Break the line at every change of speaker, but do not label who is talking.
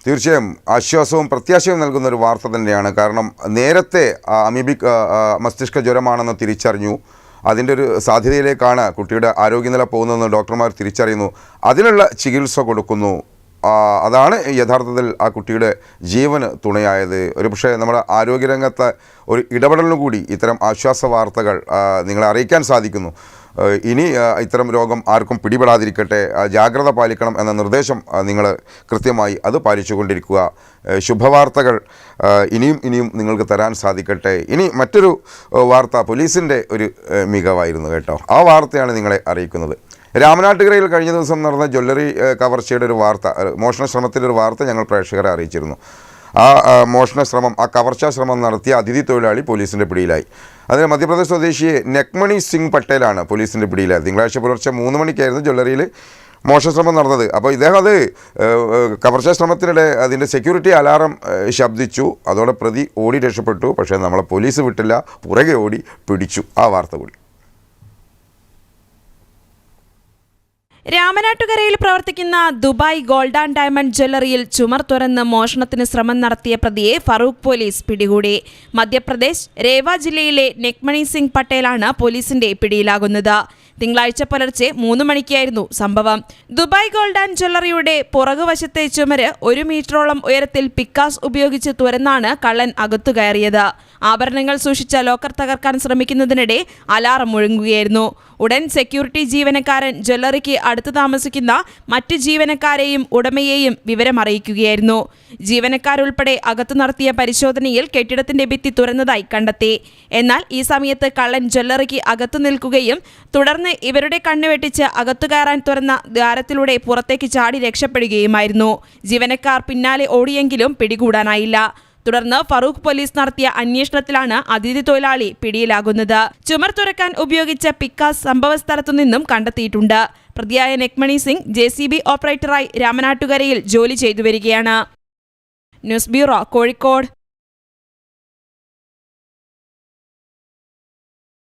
തീർച്ചയായും ആശ്വാസവും പ്രത്യാശയും നൽകുന്ന ഒരു വാർത്ത തന്നെയാണ്. കാരണം നേരത്തെ അമീബിക് മസ്തിഷ്ക ജ്വരമാണെന്ന് തിരിച്ചറിഞ്ഞു. അതിൻ്റെ ഒരു സാധ്യതയിലേക്കാണ് കുട്ടിയുടെ ആരോഗ്യനില പോകുന്നതെന്ന് ഡോക്ടർമാർ തിരിച്ചറിയുന്നു. അതിനുള്ള ചികിത്സ കൊടുക്കുന്നു. അതാണ് യഥാർത്ഥത്തിൽ ആ കുട്ടിയുടെ ജീവന് തുണയായത്. ഒരു പക്ഷേ നമ്മുടെ ആരോഗ്യരംഗത്തെ ഒരു ഇടപെടലിനു കൂടി ഇത്തരം ആശ്വാസ വാർത്തകൾ നിങ്ങളെ അറിയിക്കാൻ സാധിക്കുന്നു. ഇനി ഇത്തരം രോഗം ആർക്കും പിടിപെടാതിരിക്കട്ടെ, ജാഗ്രത പാലിക്കണം എന്ന നിർദ്ദേശം നിങ്ങൾ കൃത്യമായി അത് പാലിച്ചുകൊണ്ടിരിക്കുക. ശുഭവാർത്തകൾ ഇനിയും നിങ്ങൾക്ക് തരാൻ സാധിക്കട്ടെ. ഇനി മറ്റൊരു വാർത്ത പോലീസിൻ്റെ ഒരു മികവായിരുന്നു കേട്ടോ. ആ വാർത്തയാണ് നിങ്ങളെ അറിയിക്കുന്നത്. രാമനാട്ടുകരയിൽ കഴിഞ്ഞ ദിവസം നടന്ന ജ്വല്ലറി കവർച്ചയുടെ ഒരു വാർത്ത, മോഷണ ശ്രമത്തിൻ്റെ ഒരു വാർത്ത ഞങ്ങൾ പ്രേക്ഷകരെ അറിയിച്ചിരുന്നു. ആ കവർച്ചാ ശ്രമം നടത്തിയ അതിഥി തൊഴിലാളി പോലീസിൻ്റെ പിടിയിലായി. അതിന് മധ്യപ്രദേശ് സ്വദേശി നെക്മണി സിംഗ് പട്ടേലാണ് പോലീസിൻ്റെ പിടിയിലായത്. തിങ്കളാഴ്ച പുലർച്ചെ 3 മണിക്കായിരുന്നു ജ്വല്ലറിയിൽ മോഷണശ്രമം നടന്നത്. അപ്പോൾ ഇദ്ദേഹം അത് കവർച്ചാ ശ്രമത്തിനിടെ അതിൻ്റെ സെക്യൂരിറ്റി അലാറം ശബ്ദിച്ചു. അതോടെ പ്രതി ഓടി രക്ഷപ്പെട്ടു. പക്ഷേ നമ്മളെ പോലീസ് വിട്ടില്ല, പുറകെ ഓടി പിടിച്ചു. ആ വാർത്ത കൂടി.
രാമനാട്ടുകരയിൽ പ്രവർത്തിക്കുന്ന ദുബായ് ഗോൾഡ് ആൻഡ് ഡയമണ്ട് ജ്വല്ലറിയിൽ ചുമർ തുറന്ന് മോഷണത്തിന് ശ്രമം നടത്തിയ പ്രതിയെ ഫറൂഖ് പോലീസ് പിടികൂടി. മധ്യപ്രദേശ് രേവ ജില്ലയിലെ നെക്മണി സിംഗ് പട്ടേലാണ് പോലീസിന്റെ പിടിയിലാകുന്നത്. തിങ്കളാഴ്ച പുലർച്ചെ 3 മണിക്കായിരുന്നു സംഭവം. ദുബായ് ഗോൾഡ് ആൻഡ് ജ്വല്ലറിയുടെ പുറകുവശത്തെ ചുമര് 1 മീറ്ററോളം ഉയരത്തിൽ പിക്കാസ് ഉപയോഗിച്ച് തുറന്നാണ് കള്ളൻ അകത്തു കയറിയത്. ആഭരണങ്ങൾ സൂക്ഷിച്ച ലോക്കർ തകർക്കാൻ ശ്രമിക്കുന്നതിനിടെ അലാറം മുഴങ്ങുകയായിരുന്നു. ഉടൻ സെക്യൂരിറ്റി ജീവനക്കാരൻ ജ്വല്ലറിക്ക് അടുത്ത് താമസിക്കുന്ന മറ്റ് ജീവനക്കാരെയും ഉടമയെയും വിവരമറിയിക്കുകയായിരുന്നു. ജീവനക്കാരുൾപ്പെടെ അകത്തു നടത്തിയ പരിശോധനയിൽ കെട്ടിടത്തിന്റെ ഭിത്തി തുറന്നതായി കണ്ടെത്തി. എന്നാൽ ഈ സമയത്ത് കള്ളൻ ജ്വല്ലറിക്ക് അകത്തു നിൽക്കുകയും തുടർന്ന് ഇവരുടെ കണ്ണുവെട്ടിച്ച് അകത്തു കയറാൻ തുറന്ന ദ്വാരത്തിലൂടെ പുറത്തേക്ക് ചാടി രക്ഷപ്പെടുകയുമായിരുന്നു. ജീവനക്കാർ പിന്നാലെ ഓടിയെങ്കിലും പിടികൂടാനായില്ല. തുടർന്ന് ഫറൂഖ് പോലീസ് നടത്തിയ അന്വേഷണത്തിലാണ് അതിഥി തൊഴിലാളി പിടിയിലാകുന്നത്. ചുമർ തുറക്കാൻ ഉപയോഗിച്ച പിക്കാസ് സംഭവസ്ഥലത്തു നിന്നും കണ്ടെത്തിയിട്ടുണ്ട്. പ്രതിയായ നെക്മണി സിംഗ് JCB ഓപ്പറേറ്ററായി രാമനാട്ടുകരയിൽ ജോലി ചെയ്തു വരികയാണ്. News bureau, Kozhikode.